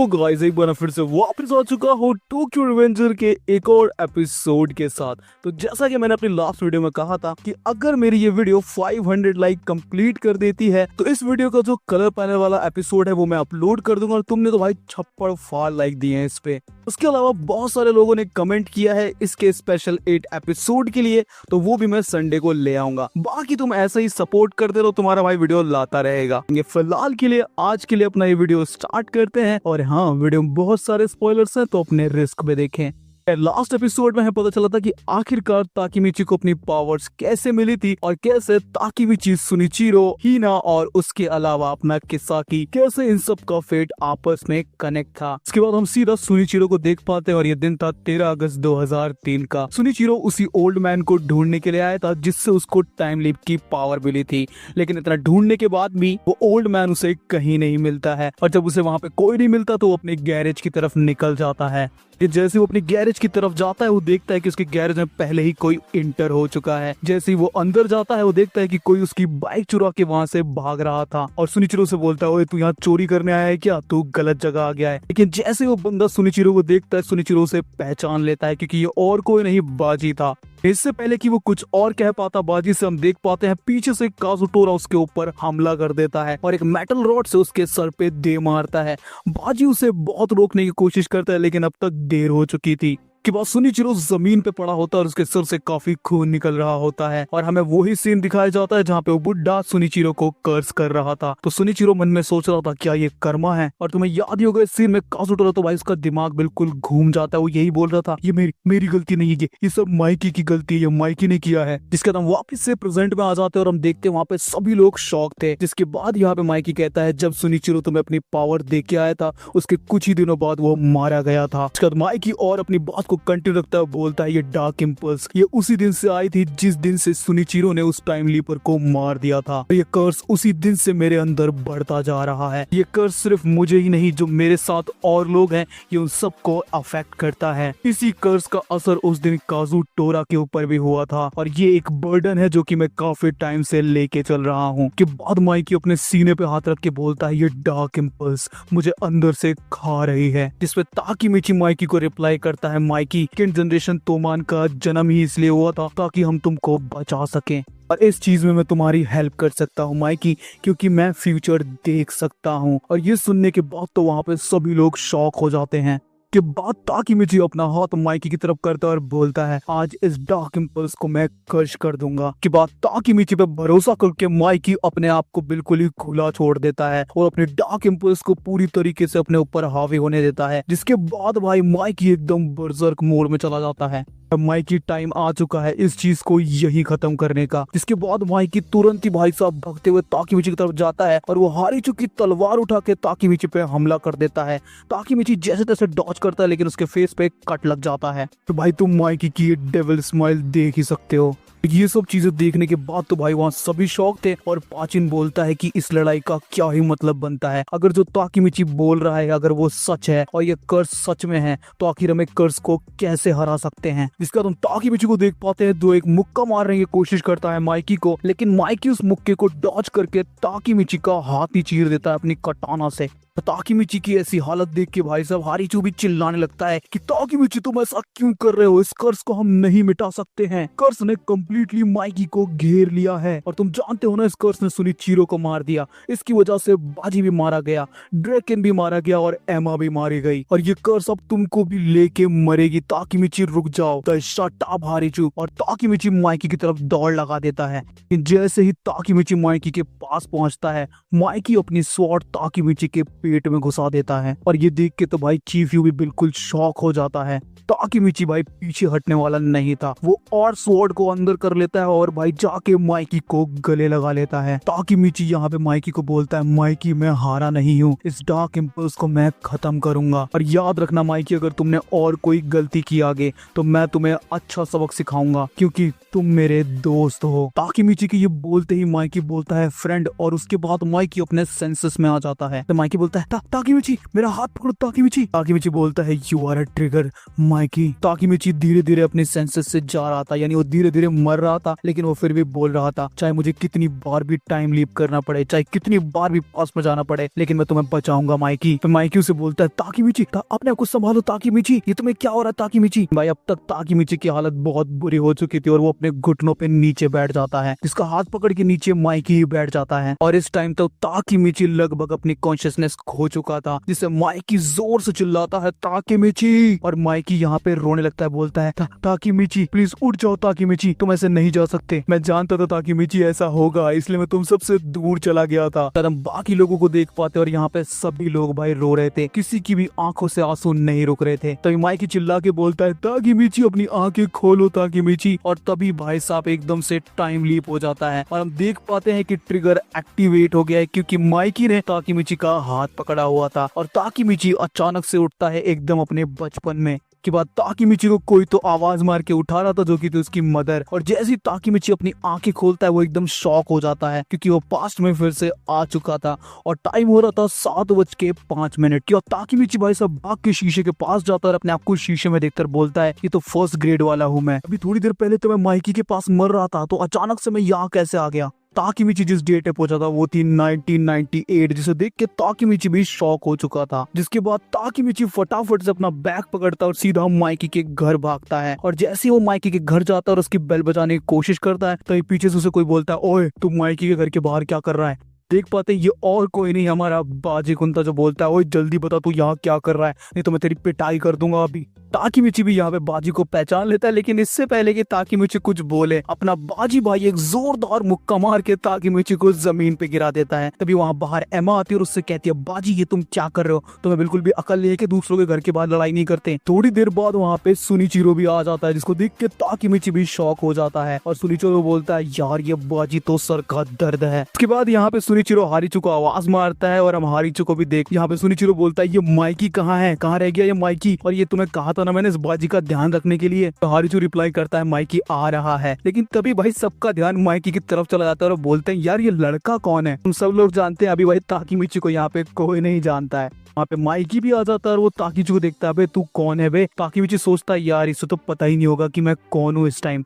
तो गाइस एक बार फिर से वापस आ चुका हूँ टोक्यो रिवेंजर के एक और एपिसोड के साथ। तो जैसा कि मैंने अपनी लास्ट वीडियो में कहा था कि अगर मेरी ये वीडियो 500 लाइक कंप्लीट कर देती है तो इस वीडियो का जो कलर पैनल वाला एपिसोड है वो मैं अपलोड कर दूंगा। और तुमने तो भाई छप्पड़ फाड़ लाइक दिए हैं इस पे। उसके अलावा बहुत सारे लोगों ने कमेंट किया है इसके स्पेशल 8 एपिसोड के लिए, तो वो भी मैं संडे को ले आऊंगा। बाकी तुम ऐसा ही सपोर्ट करते रहो, तुम्हारा भाई वीडियो लाता रहेगा। ये फिलहाल के लिए आज के लिए अपना ये वीडियो स्टार्ट करते हैं। और हाँ, वीडियो में बहुत सारे स्पॉयलर्स हैं तो अपने रिस्क पे देखें। लास्ट एपिसोड में हमें पता चला था कि आखिरकार ताकीमिची को अपनी पावर्स कैसे मिली थी और कैसे ताकीमिची, सुनिचिरो, हिना और उसके अलावा अपना किसाकी, कैसे इन सब का फेट आपस में कनेक्ट था। इसके बाद हम सीधा सुनिचिरो को देख पाते हैं और ये दिन था 13 अगस्त 2003 का। सुनिचिरो उसी ओल्ड मैन को ढूंढने के लिए आया था जिससे उसको टाइम लीप की पावर मिली थी, लेकिन इतना ढूंढने के बाद भी वो ओल्ड मैन उसे कहीं नहीं मिलता है। और जब उसे वहां पे कोई नहीं मिलता तो वो अपने गैरेज की तरफ निकल जाता है। जैसे वो अपनी गैरेज की तरफ जाता है वो देखता है कि उसके गैरेज में पहले ही कोई इंटर हो चुका है। जैसे ही वो अंदर जाता है वो देखता है कि कोई उसकी बाइक चुरा के वहां से भाग रहा था और सुनिचिरो से बोलता है, ओए तू यहाँ चोरी करने आया है क्या? तू गलत जगह आ गया है। लेकिन जैसे वो बंदा सुनिचिरो को देखता है, सुनिचिरो उसे पहचान लेता है क्योंकि ये और कोई नहीं बाजी था। इससे पहले कि वो कुछ और कह पाता, बाजी से हम देख पाते हैं पीछे से काजुटोरा उसके ऊपर हमला कर देता है और एक मेटल रॉड से उसके सर पे दे मारता है। बाजी उसे बहुत रोकने की कोशिश करता है लेकिन अब तक देर हो चुकी थी। के बाद सुनिचिरो जमीन पे पड़ा होता है और उसके सर से काफी खून निकल रहा होता है और हमें वही सीन दिखाया जाता है जहाँ पे वो बुड्ढा सुनिचिरो को कर्स कर रहा था। तो सुनिचिरो मन में सोच रहा था क्या ये कर्मा है। और तुम्हें याद ही होगा इस सीन में काजुटोरा तो भाई उसका दिमाग बिल्कुल घूम जाता है। वो यही बोल रहा था, ये मेरी गलती नहीं है, ये सब माइकी की गलती है, ये माइकी ने किया है। जिसके बाद हम वापिस से प्रेजेंट में आ जाते हैं और हम देखते हैं वहाँ पे सभी लोग शॉक थे। जिसके बाद यहाँ पे माइकी कहता है, जब सुनिचिरो तुम्हें अपनी पावर दे के आया था उसके कुछ ही दिनों बाद वो मारा गया था। उसके बाद माइकी और अपनी बात को कंटिन्यू रखता है, बोलता है ये डार्क इम्पल्स ये उसी दिन से आई थी जिस दिन से सुनिचिरो ने उस टाइम लीपर को मार दिया था। ये कर्स उसी दिन से मेरे अंदर बढ़ता जा रहा है। ये कर्स सिर्फ मुझे ही नहीं, जो मेरे साथ और लोग हैं ये उन सबको अफेक्ट करता है। इसी कर्स का असर उस दिन काजुटोरा के ऊपर भी हुआ था और ये एक बर्डन है जो कि मैं काफी टाइम से लेके चल रहा हूँ। के बाद माइकी अपने सीने पे हाथ रख के बोलता है, ये डार्क इम्पल्स मुझे अंदर से खा रही है। जिसपे ताकीमिची माइकी को रिप्लाई करता है, माइकी जनरेशन तोमान का जन्म ही इसलिए हुआ था ताकि हम तुमको बचा सकें और इस चीज में मैं तुम्हारी हेल्प कर सकता हूँ माइकी, क्योंकि मैं फ्यूचर देख सकता हूँ। और ये सुनने के बाद तो वहाँ पे सभी लोग शॉक हो जाते हैं। के बाद ताकीमिची अपना हाथ माइकी की तरफ करता है और बोलता है, आज इस डार्क इम्पल्स को मैं क्रश कर दूंगा। के बाद ताकीमिची पे भरोसा करके माइकी अपने आप को बिल्कुल ही खुला छोड़ देता है और अपने डार्क इम्पल्स को पूरी तरीके से अपने ऊपर हावी होने देता है। जिसके बाद भाई माइकी एकदम बर्जर्क मोड में चला जाता है। माइकी टाइम आ चुका है इस चीज को यही खत्म करने का। जिसके बाद माइकी तुरंत ही भाई साहब भागते हुए ताकीमिची की तरफ जाता है और वो हारी चुकी तलवार उठा के ताकीमिची पे हमला कर देता है। ताकीमिची जैसे तैसे डॉज करता है लेकिन उसके फेस पे कट लग जाता है। तो भाई तुम माइकी की ये डेविल स्माइल देख ही सकते हो। ये सब चीजें देखने के बाद तो भाई वहाँ सभी शौक थे और पाचिन बोलता है कि इस लड़ाई का क्या ही मतलब बनता है। अगर जो ताकीमिची बोल रहा है अगर वो सच है और ये कर्स सच में है तो आखिर हम कर्स को कैसे हरा सकते हैं। जिसके बाद हम ताकीमिची को देख पाते हैं जो एक मुक्का मारने की कोशिश करता है माइकी को, लेकिन माइकी उस मुक्के को डॉज करके ताकीमिची का हाथ ही चीर देता है अपनी कटाना से। ताकीमिची की ऐसी हालत देख के भाई साहब हारीचू भी चिल्लाने लगता है कि ताकीमिची तुम ऐसा क्यों कर रहे हो, इस कर्स को हम नहीं मिटा सकते हैं। कर्स ने कम्प्लीटली माइकी को घेर लिया है और तुम जानते हो ना इस कर्स ने सुनिचिरो को मार दिया। इसकी वजह से बाजी भी मारा गया, ड्रैकन भी मारा गया और एमा भी मारी गई और ये कर्स अब तुमको भी लेके मरेगी। ताकीमिची रुक जाओ, शट अप हारीचू। और ताकीमिची माइकी की तरफ दौड़ लगा देता है। जैसे ही ताकीमिची माइकी के पास पहुंचता है माइकी अपनी स्वॉर्ड ताकीमिची के पेट में घुसा देता है और ये देख के तो भाई चीफ यू भी बिल्कुल शॉक हो जाता है। ताकीमिची भाई पीछे हटने वाला नहीं था, वो और स्वॉर्ड को अंदर कर लेता है और भाई जाके माइकी को गले लगा लेता है। ताकीमिची यहाँ पे माइकी को बोलता है, माइकी मैं हारा नहीं हूँ, इस डार्क इम्पल्स को मैं खत्म करूंगा। और याद रखना माइकी, अगर तुमने और कोई गलती की आगे तो मैं तुम्हें अच्छा सबक सिखाऊंगा क्योंकि तुम मेरे दोस्त हो। ताकीमिची की ये बोलते ही माइकी बोलता है फ्रेंड, और उसके बाद माइकी अपने सेंसेस में आ जाता है। तो माइकी बोलता बोलता है ताकीमिची मेरा हाथ पकड़ो ताकीमिची। ताकीमिची बोलता है you are a trigger Mikey. Takemichi धीरे धीरे अपने सेंसेस से जा रहा था, यानी वो धीरे धीरे मर रहा था, लेकिन वो फिर भी बोल रहा था चाहे मुझे कितनी बार भी टाइम लीप करना पड़े, चाहे कितनी बार भी पास में जाना पड़े, लेकिन मैं तुम्हें बचाऊंगा माइकी। तो माइकी उसे बोलता है ताकीमिची अपने आप को संभालो ताकीमिची, ये तुम्हें क्या हो रहा है ताकीमिची। भाई अब तक ताकीमिची की हालत बहुत बुरी हो चुकी थी और वो अपने घुटनों पे नीचे बैठ जाता है, जिसका हाथ पकड़ के नीचे माइकी ही बैठ जाता है। और इस टाइम तो ताकीमिची लगभग अपनी कॉन्शियसनेस खो चुका था, जिससे माइकी जोर से चिल्लाता है ताकीमिची, और माइकी यहाँ पे रोने लगता है, बोलता है ताकीमिची प्लीज उठ जाओ ताकीमिची, तुम ऐसे नहीं जा सकते, मैं जानता था ताकीमिची ऐसा होगा, इसलिए मैं तुम सबसे दूर चला गया था। तब हम बाकी लोगों को देख पाते और यहाँ पे सभी लोग भाई रो रहे थे, किसी की भी आंखों से आंसू नहीं रुक रहे थे। तभी माइकी चिल्ला के बोलता है ताकीमिची अपनी आंखें खोलो ताकीमिची, और तभी भाई साहब एकदम से टाइम लीप हो जाता है और हम देख पाते हैं कि ट्रिगर एक्टिवेट हो गया है, क्योंकि माइकी ने ताकीमिची का हाथ पकड़ा हुआ था और ताकीमिची अचानक से उठता है एकदम अपने बचपन में के बाद। ताकीमिची को कोई तो आवाज मार के उठा रहा था, जो कि थी उसकी मदर, और जैसे ही ताकीमिची अपनी आंखें खोलता है वो एकदम शॉक हो जाता है, क्योंकि वो पास्ट में फिर से आ चुका था और टाइम हो रहा था 7:05 की। और ताकीमिची भाई साहब भाग के शीशे के पास जाता है और अपने आप को शीशे में देखकर बोलता है ये तो फर्स्ट ग्रेड वाला हूँ मैं, अभी थोड़ी देर पहले तो मैं माइकी के पास मर रहा था, तो अचानक से मैं यहाँ कैसे आ गया। ताकीमिची जिस डेट पे पहुंचा था वो थी 1998, जिसे देख के ताकीमिची भी शॉक हो चुका था। जिसके बाद ताकीमिची फटाफट से अपना बैग पकड़ता और सीधा माइकी के घर भागता है, और जैसे ही वो माइकी के घर जाता है और उसकी बेल बजाने की कोशिश करता है, तभी पीछे से उसे कोई बोलता है ओए तू माइकी के घर के बाहर क्या कर रहा है। देख पाते ये और कोई नहीं हमारा बाजी कुंता, जो बोलता है ओए जल्दी बता तू यहाँ क्या कर रहा है, नहीं तो मैं तेरी पिटाई कर दूंगा अभी। ताकीमिची भी यहाँ पे बाजी को पहचान लेता है, लेकिन इससे पहले कि ताकीमिची कुछ बोले, अपना बाजी भाई एक जोरदार मुक्का मार के ताकीमिची को जमीन पे गिरा देता है। तभी वहाँ बाहर एमा आती है और उससे कहती है बाजी ये तुम क्या कर रहे हो, तुम्हें बिल्कुल भी अकल नहीं है कि दूसरों के घर के बाहर लड़ाई नहीं करते। थोड़ी देर बाद वहाँ पे सुनिचिरो भी आ जाता है, जिसको देख के ताकीमिची भी शॉक हो जाता है और सुनिचिरो बोलता है यार ये बाजी तो सर का दर्द है। उसके बाद यहाँ पे सुनिचिरो हारिचू को आवाज मारता है और हम हारिचू को भी देख, यहाँ पे सुनिचिरो बोलता है ये माइकी कहाँ है, कहाँ रह गया ये माइकी, और ये तुम्हें कहा था ना मैंने इस बाजी का ध्यान रखने के लिए। तो हारिचू रिप्लाई करता है माइकी आ रहा है, लेकिन तभी भाई सबका ध्यान माइकी की तरफ चला जाता है और बोलते हैं यार ये लड़का कौन है। हम सब लोग जानते हैं अभी भाई ताकीमिची को यहाँ पे कोई नहीं जानता है। वहाँ पे माइकी भी आ जाता है और वो ताकीमिची को देखता है तू कौन है बे। ताकीमिची सोचता है यार इसे तो पता ही नहीं होगा कि मैं कौन हूँ इस टाइम।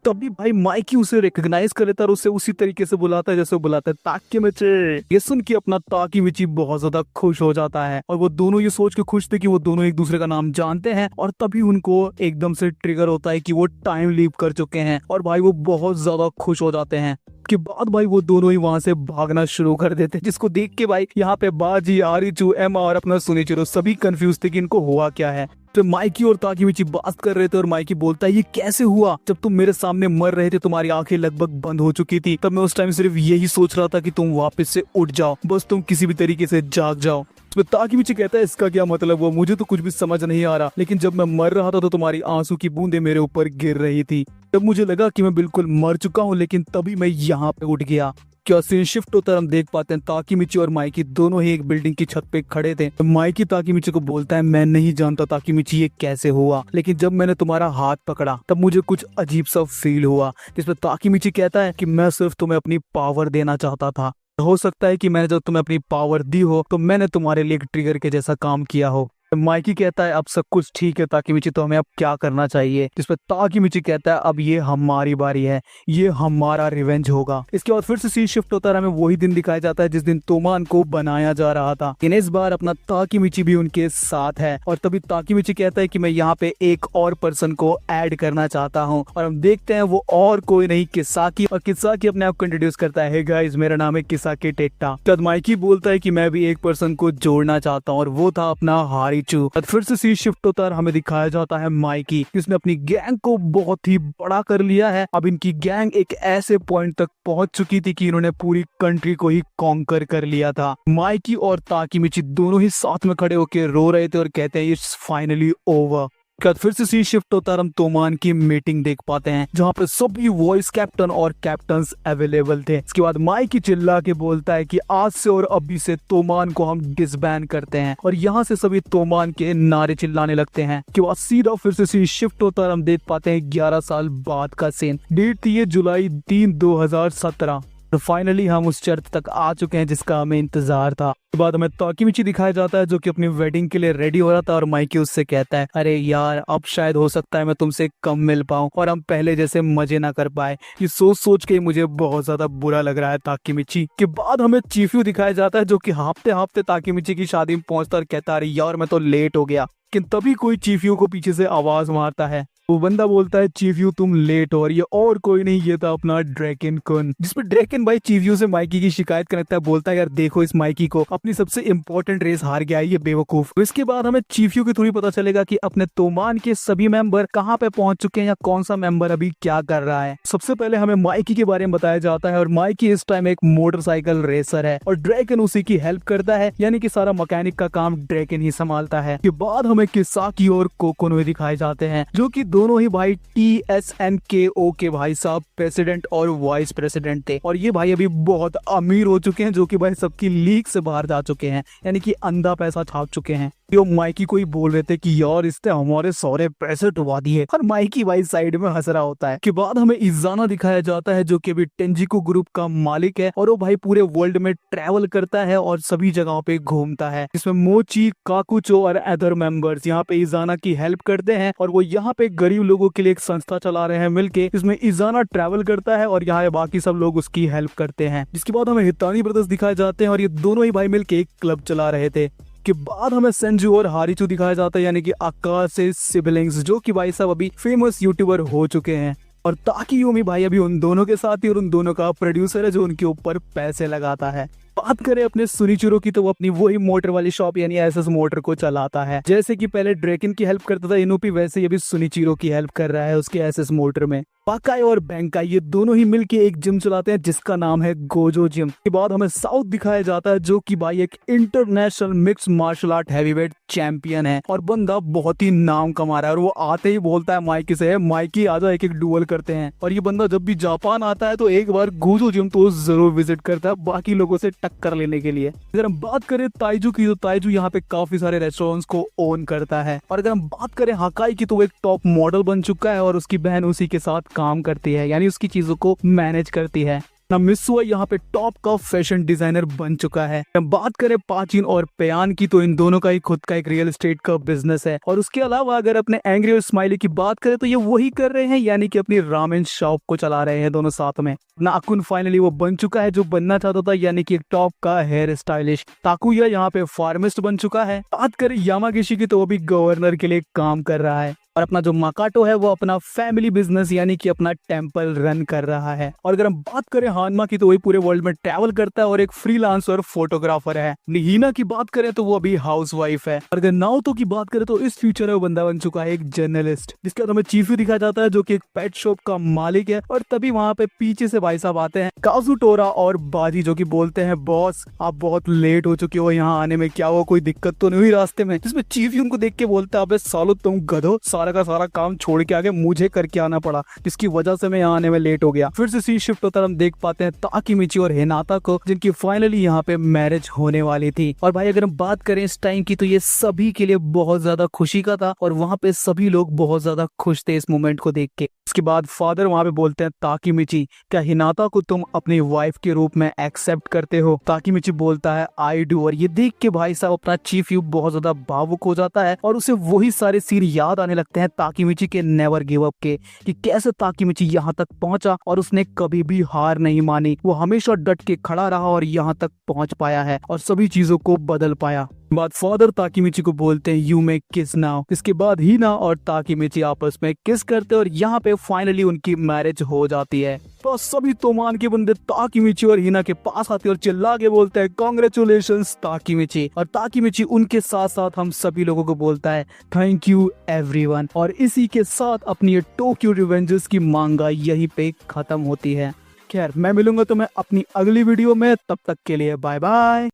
तभी भाई माइकी उसे रिकॉग्नाइज कर लेता है और उसे उसी तरीके से बुलाता है जैसे वो बुलाता है ताकीमिची। ये सुन के अपना ताकीमिची बहुत ज्यादा खुश हो जाता है और वो दोनों ये सोच के खुश थे कि वो दोनों एक दूसरे का नाम जानते हैं, और तभी उनको एकदम से ट्रिगर होता है कि वो टाइम लीप कर चुके हैं और भाई वो बहुत ज्यादा खुश हो जाते हैं। के बाद भाई वो दोनों ही वहां से भागना शुरू कर देते हैं, जिसको देख के भाई यहाँ पे बाजी हारिचू एमा और अपना सुनिचिरो सभी कंफ्यूज थे कि इनको हुआ क्या है। तो माइकी और ताकीमिची बात कर रहे थे और माइकी बोलता है ये कैसे हुआ, जब तुम मेरे सामने मर रहे थे तुम्हारी आंखें लगभग बंद हो चुकी थी, तब मैं उस टाइम सिर्फ यही सोच रहा था कि तुम वापस से उठ जाओ, बस तुम किसी भी तरीके से जाग जाओ। ताकीमिची कहता है इसका क्या मतलब हुआ, मुझे तो कुछ भी समझ नहीं आ रहा, लेकिन जब मैं मर रहा था तो तुम्हारी आंसू की बूंदें मेरे ऊपर गिर रही थी, तब मुझे लगा कि मैं बिल्कुल मर चुका हूँ, लेकिन तभी मैं यहाँ पे उठ गया। क्या सीन शिफ्ट होता है हम देख पाते हैं ताकीमिची और माइकी दोनों ही एक बिल्डिंग की छत पे खड़े थे। तो माइकी ताकीमिची को बोलता है मैं नहीं जानता ताकीमिची ये कैसे हुआ, लेकिन जब मैंने तुम्हारा हाथ पकड़ा तब मुझे कुछ अजीब सा फील हुआ। जिसमें ताकीमिची कहता है कि मैं सिर्फ तुम्हें अपनी पावर देना चाहता था, हो सकता है कि मैंने जब तुम्हें अपनी पावर दी हो तो मैंने तुम्हारे लिए एक ट्रिगर के जैसा काम किया हो। माइकी कहता है अब सब कुछ ठीक है ताकीमिची, तो हमें अब क्या करना चाहिए। जिसपे ताकीमिची कहता है अब ये हमारी बारी है, ये हमारा रिवेंज होगा। इसके बाद फिर से सीन शिफ्ट होता है, हमें वही दिन दिखाया जाता है जिस दिन तोमान को बनाया जा रहा था। इस बार अपना ताकीमिची भी उनके साथ है और तभी ताकीमिची कहता है कि मैं यहाँ पे एक और पर्सन को ऐड करना चाहता हूँ, और हम देखते हैं वो और कोई नहीं किसाकी, और किसाकी अपने आप को इंट्रोड्यूस करता है हे गाइस मेरा नाम है किसाकी टेक्टा। तब माइकी बोलता है कि मैं भी एक पर्सन को जोड़ना चाहता हूँ और वो था अपना हारिचू। फिर से सीन शिफ्ट होता है, हमें दिखाया जाता है माइकी जिसने अपनी गैंग को बहुत ही बड़ा कर लिया है। अब इनकी गैंग एक ऐसे पॉइंट तक पहुंच चुकी थी कि इन्होंने पूरी कंट्री को ही कॉन्कर कर लिया था। माइकी और ताकीमिची दोनों ही साथ में खड़े होकर रो रहे थे और कहते हैं इट्स फाइनली ओवर। फिर से सीन शिफ्ट होता है, हम तोमान की मीटिंग देख पाते हैं जहाँ पे सभी वॉइस कैप्टन और कैप्टन्स अवेलेबल थे। इसके बाद माइकी चिल्ला के बोलता है कि आज से और अभी से तोमान को हम डिसबैन करते हैं, और यहाँ से सभी तोमान के नारे चिल्लाने लगते हैं। के बाद सीधा फिर से सीन शिफ्ट होता है, हम देख पाते हैं 11 साल बाद का सीन। डेट थी ये जुलाई 3, 2017। तो फाइनली हम उस शर्त तक आ चुके हैं जिसका हमें इंतजार था। उसके बाद हमें ताकीमिची दिखाया जाता है जो कि अपनी वेडिंग के लिए रेडी हो रहा था और माइकी उससे कहता है अरे यार अब शायद हो सकता है मैं तुमसे कम मिल पाऊं और हम पहले जैसे मजे ना कर पाए। ये सोच सोच के मुझे बहुत ज्यादा बुरा लग रहा है ताकीमिची। के बाद हमें चीफ्यू दिखाया जाता है जो कि हाँफते हाँफते ताकीमिची की शादी में पहुंचता और कहता है अरे यार मैं तो लेट हो गया। लेकिन तभी कोई चीफ्यू को पीछे से आवाज मारता है। वो बंदा बोलता है चीफ्यू तुम लेट हो, और ये और कोई नहीं ये था अपना ड्रैकन कुन। जिसपे ड्रैकन भाई चीफ्यू से माइकी की शिकायत करता है, बोलता है यार देखो इस माइकी को अपनी सबसे इंपॉर्टेंट रेस हार गया है ये बेवकूफ। तो इसके बाद हमें चीफ्यू के थ्रू पता चलेगा कि अपने तोमान के सभी मेंबर कहाँ पे पहुंच चुके हैं या कौन सा मेंबर अभी क्या कर रहा है। सबसे पहले हमें माइकी के बारे में बताया जाता है और माइकी इस टाइम एक मोटरसाइकिल रेसर है और ड्रैकन उसी की हेल्प करता है, यानी कि सारा मैकेनिक का काम ड्रैकन ही संभालता है। के बाद हमें किसाकी और कोकोनोए दिखाए जाते हैं जो कि दोनों ही भाई TSNKO के भाई साहब प्रेसिडेंट और वाइस प्रेसिडेंट थे और ये भाई अभी बहुत अमीर हो चुके हैं जो कि भाई सबकी लीग से बाहर जा चुके हैं, यानी कि अंधा पैसा छाप चुके हैं। यो माइकी को ही बोल रहे थे कि यार इसने हमारे सारे पैसे डुबा दिए और माइकी भाई साइड में हंस रहा होता है। के बाद हमें इजाना दिखाया जाता है जो कि अभी टेंजिको ग्रुप का मालिक है और वो भाई पूरे वर्ल्ड में ट्रैवल करता है और सभी जगहों पे घूमता है, जिसमें मोची, काकुचो और अदर मेंबर्स यहाँ पे इजाना की हेल्प करते हैं और वो यहाँ पे गरीब लोगों के लिए एक संस्था चला रहे हैं मिलके, जिसमें इजाना ट्रैवल करता है और यहाँ बाकी सब लोग उसकी हेल्प करते हैं। जिसके बाद हमें हितानी ब्रदर्स दिखाए जाते हैं और ये दोनों ही भाई मिलके एक क्लब चला रहे थे। के बाद हमें सेंजू और हारिचू दिखाया जाता है, यानी कि आकाश से सिबलिंग्स जो कि भाई साहब अभी फेमस यूट्यूबर हो चुके हैं और ताकीयोमी भाई अभी उन दोनों के साथ ही और उन दोनों का प्रोड्यूसर है जो उनके ऊपर पैसे लगाता है। बात करें अपने सुनिचिरो की तो वो अपनी वही मोटर वाली शॉप यानी एसएस मोटर को चलाता है। जैसे कि पहले ड्रैकन की हेल्प करता था इनोपी, वैसे ही अभी सुनिचिरो की हेल्प कर रहा है उसके एसएस मोटर में। पाकाई और बैंकाई ये दोनों ही मिलके एक जिम चलाते हैं जिसका नाम है गोजो जिम। के बाद हमें साउथ दिखाया जाता है जो कि भाई एक international mixed martial art heavyweight champion है और बंदा बहुत ही नाम कमा रहा है और वो आते ही बोलता है माइकी से माइकी आजा एक एक डुअल करते हैं। और ये बंदा जब भी जापान आता है तो एक बार गोजो जिम तो जरूर विजिट करता है बाकी लोगों से टक्कर लेने के लिए। अगर हम बात करें ताइजू की तो ताइजू यहाँ पे काफी सारे रेस्टोरेंट्स को ओन करता है और अगर हम बात करें हकाई की तो वो एक टॉप मॉडल बन चुका है और उसकी बहन उसी के साथ काम करती है, यानी उसकी चीजों को मैनेज करती है। ना मिसुआ यहाँ पे टॉप का फैशन डिजाइनर बन चुका है। बात करें पाचिन और पेयान की तो इन दोनों का ही खुद का एक रियल एस्टेट का बिजनेस है और उसके अलावा अगर अपने एंग्री और स्माइली की बात करें तो ये वही कर रहे हैं, यानी कि अपनी रामेन शॉप को चला रहे हैं दोनों साथ में। नाकुन फाइनली वो बन चुका है जो बनना चाहता था, यानी कि एक टॉप का हेयर स्टाइलिश। ताकुया यहाँ पे फार्मिस्ट बन चुका है। बात करें यामागिशी की तो वो भी गवर्नर के लिए काम कर रहा है और अपना जो माकाटो है वो अपना फैमिली बिजनेस यानी कि अपना टेम्पल रन कर रहा है। और अगर हम बात करें हानमा की तो वही पूरे वर्ल्ड में ट्रैवल करता है और एक फ्रीलांसर फोटोग्राफर है। हिना की बात करें तो वो अभी हाउसवाइफ है। और अगर नाओतो की बात करें तो इस फ्यूचर में वो बंदा बन चुका है एक जर्नलिस्ट। जिसके बाद हमें चीफू दिखाया जाता है जो कि एक पेट शॉप का मालिक है और तभी वहाँ पे पीछे से भाई साहब आते हैं काजुटोरा और बाजी जो कि बोलते हैं बॉस आप बहुत लेट हो चुके हो यहाँ आने में, क्या हुआ कोई दिक्कत तो नहीं हुई रास्ते में। जिसमें चीफ उनको देख के बोलता है अबे सालो तुम गधो, सारा का सारा काम छोड़ के आगे मुझे करके आना पड़ा जिसकी वजह से मैं यहाँ आने में लेट हो गया। फिर से सी शिफ्ट होता हम देख पाते हैं ताकीमिची और हिनाता को जिनकी फाइनली यहाँ पे मैरिज होने वाली थी। और भाई अगर हम बात करें इस टाइम की तो ये सभी के लिए बहुत ज्यादा खुशी का था और वहाँ पे सभी लोग बहुत ज्यादा खुश थे इस मोमेंट को देख के। उसके बाद फादर वहाँ पे बोलते हैं ताकीमिची क्या हिनाता को तुम अपनी वाइफ के रूप में एक्सेप्ट करते हो। ताकीमिची बोलता है आई डू। और ये देख के भाई साहब अपना चीफ यू बहुत ज्यादा भावुक हो जाता है और उसे वही सारे सीन याद आने लगते हैं ताकीमिची के नेवर गिव अप के, कि कैसे ताकीमिची यहाँ तक पहुंचा और उसने कभी भी हार नहीं मानी। वो हमेशा डट के खड़ा रहा और यहाँ तक पहुंच पाया है और सभी चीजों को बदल पाया। बाद फादर ताकीमिची को बोलते हैं यू मे किस नाउ। इसके बाद हिना और ताकीमिची आपस में किस करते और यहाँ पे फाइनली उनकी मैरिज हो जाती है। तो सभी तोमान के बंदे ताकीमिची और हिना के पास आते और चिल्ला के बोलते हैं कांग्रेचुलेशंस ताकीमिची। और ताकीमिची उनके साथ साथ हम सभी लोगों को बोलता है थैंक यू एवरीवन। और इसी के साथ अपनी टोक्यो रिवेंजर्स की मांगा यहीं पे खत्म होती है। खैर मैं मिलूंगा तुम्हें अपनी अगली वीडियो में, तब तक के लिए बाय बाय।